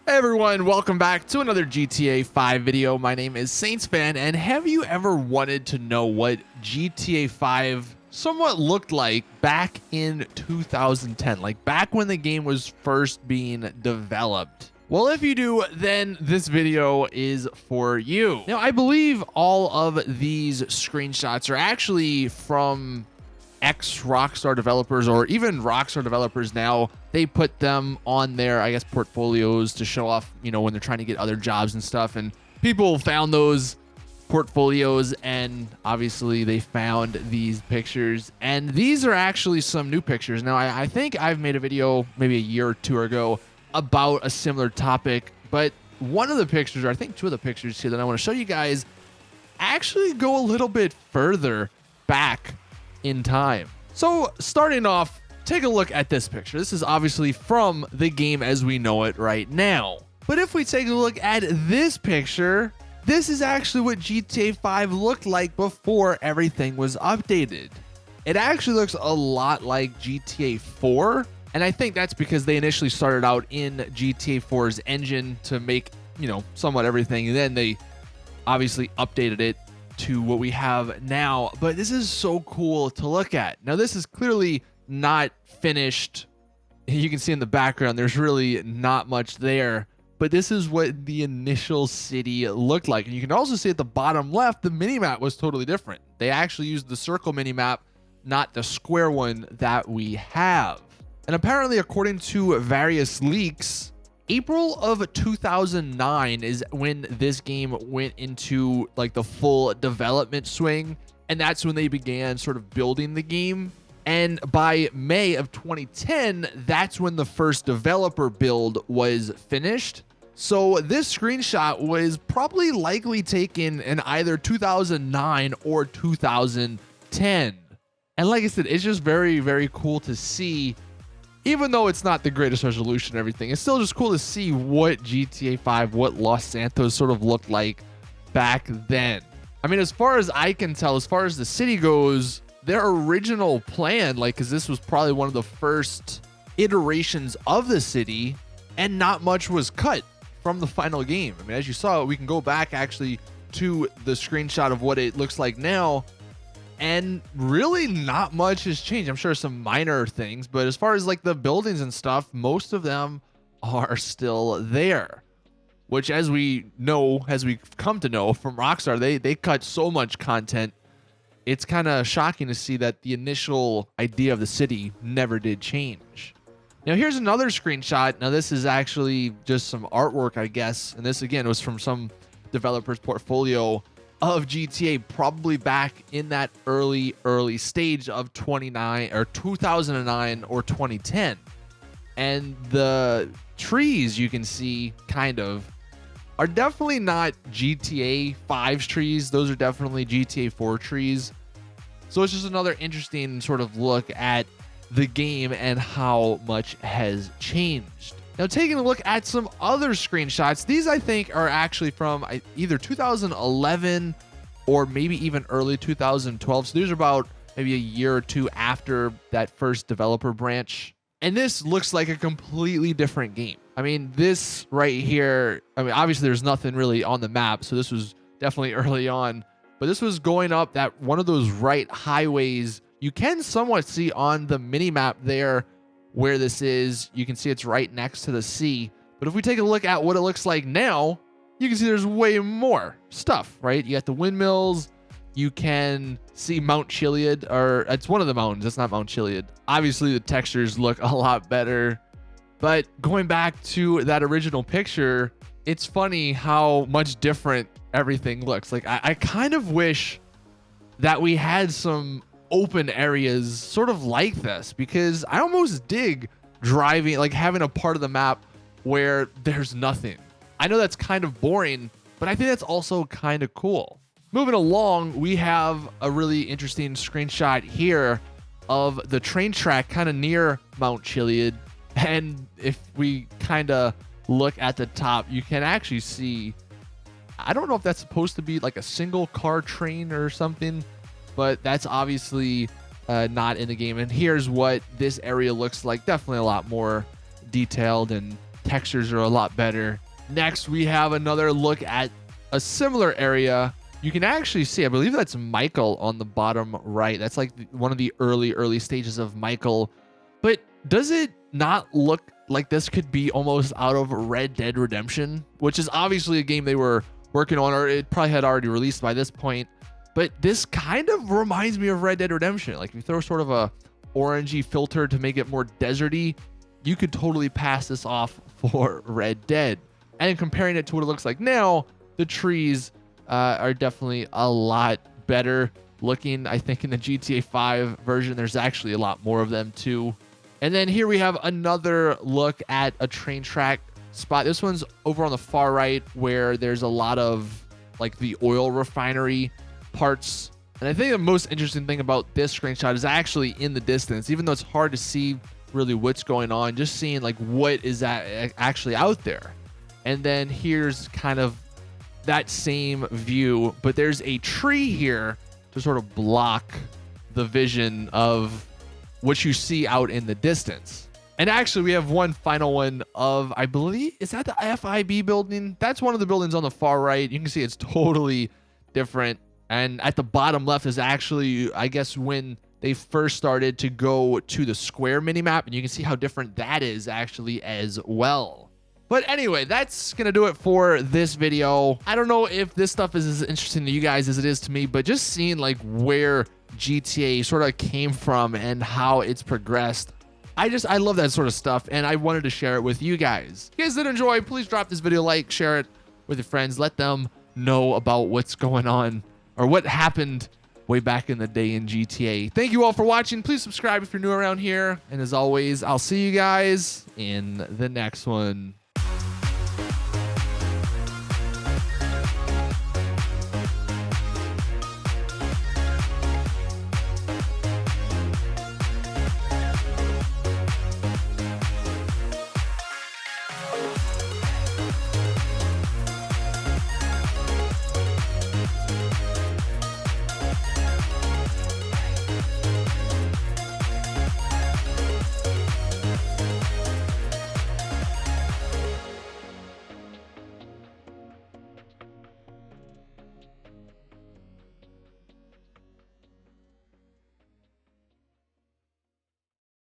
Hey everyone, welcome back to another GTA 5 video. My name is Saintsfan, and have you ever wanted to know what GTA 5 somewhat looked like back in 2010, like back when the game was first being developed? Well, if you do, then this video is for you. Now, I believe all of these screenshots are actually from ex-Rockstar developers, or even Rockstar developers now. They put them on their, I guess, portfolios to show off, you know, when they're trying to get other jobs and stuff. And people found those portfolios, and obviously they found these pictures. And these are actually some new pictures. Now, I think I've made a video maybe a year or two ago about a similar topic, but one of the pictures, or I think two of the pictures here that I want to show you guys, actually go a little bit further back in time. So starting off, take a look at this picture. This is obviously from the game as we know it right now. But if we take a look at this picture, this is actually what GTA 5 looked like before everything was updated. It actually looks a lot like GTA 4, and I think that's because they initially started out in GTA 4's engine to make, you know, somewhat everything, and then they obviously updated it to what we have now. But this is so cool to look at. Now, this is clearly not finished. You can see in the background there's really not much there, but this is what the initial city looked like. And you can also see at the bottom left, the minimap was totally different. They actually used the circle minimap, not the square one that we have. And apparently, according to various leaks, April of 2009 is when this game went into like the full development swing, and that's when they began sort of building the game. And by May of 2010, that's when the first developer build was finished. So this screenshot was probably likely taken in either 2009 or 2010. And like I said, it's just very, very cool to see. Even though it's not the greatest resolution and everything, it's still just cool to see what GTA 5, what Los Santos sort of looked like back then. I mean, as far as I can tell, as far as the city goes, their original plan, like, because this was probably one of the first iterations of the city, and not much was cut from the final game. I mean, as you saw, we can go back actually to the screenshot of what it looks like now, and really not much has changed. I'm sure some minor things, but as far as like the buildings and stuff, most of them are still there, which, as we know, as we've come to know from Rockstar, they cut so much content. It's kind of shocking to see that the initial idea of the city never did change. Now, here's another screenshot. Now, this is actually just some artwork, I guess. And this, again, was from some developer's portfolio of GTA, probably back in that early stage of 2009 or 2010. And the trees you can see kind of are definitely not GTA 5's trees. Those are definitely GTA 4 trees. So it's just another interesting sort of look at the game and how much has changed. Now, taking a look at some other screenshots, these I think are actually from either 2011 or maybe even early 2012. So these are about maybe a year or two after that first developer branch. And this looks like a completely different game. I mean, this right here, I mean, obviously there's nothing really on the map, so this was definitely early on. But this was going up that one of those right highways. You can somewhat see on the mini map there where this is. You can see it's right next to the sea. But if we take a look at what it looks like now, you can see there's way more stuff, right? You got the windmills. You can see Mount Chiliad, or it's one of the mountains. It's not Mount Chiliad. Obviously, the textures look a lot better. But going back to that original picture, it's funny how much different everything looks. Like, I kind of wish that we had some open areas sort of like this, because I almost dig driving, like having a part of the map where there's nothing. I know that's kind of boring, but I think that's also kind of cool. Moving along, we have a really interesting screenshot here of the train track kind of near Mount Chiliad. And if we kind of look at the top, you can actually see, I don't know if that's supposed to be like a single car train or something, but that's obviously not in the game. And here's what this area looks like. Definitely a lot more detailed and textures are a lot better. Next, we have another look at a similar area. You can actually see, I believe that's Michael on the bottom right. That's like one of the early stages of Michael. But does it not look like this could be almost out of Red Dead Redemption, which is obviously a game they were working on, or it probably had already released by this point. But this kind of reminds me of Red Dead Redemption. Like, if you throw sort of a orangey filter to make it more deserty, you could totally pass this off for Red Dead. And comparing it to what it looks like now, the trees are definitely a lot better looking. I think in the GTA 5 version, there's actually a lot more of them too. And then here we have another look at a train track spot. This one's over on the far right, where there's a lot of like the oil refinery parts. And I think the most interesting thing about this screenshot is actually in the distance, even though it's hard to see really what's going on, just seeing like what is that actually out there. And then here's kind of that same view, but there's a tree here to sort of block the vision of what you see out in the distance. And actually, we have one final one of, I believe, is that the FIB building? That's one of the buildings on the far right. You can see it's totally different. And at the bottom left is actually, I guess, when they first started to go to the square minimap, and you can see how different that is actually as well. But anyway, that's going to do it for this video. I don't know if this stuff is as interesting to you guys as it is to me, but just seeing like where GTA sort of came from and how it's progressed, I love that sort of stuff, and I wanted to share it with you guys. If you guys did enjoy, please drop this video a like, share it with your friends, let them know about what's going on or what happened way back in the day in GTA. Thank you all for watching. Please subscribe if you're new around here, and as always, I'll see you guys in the next one.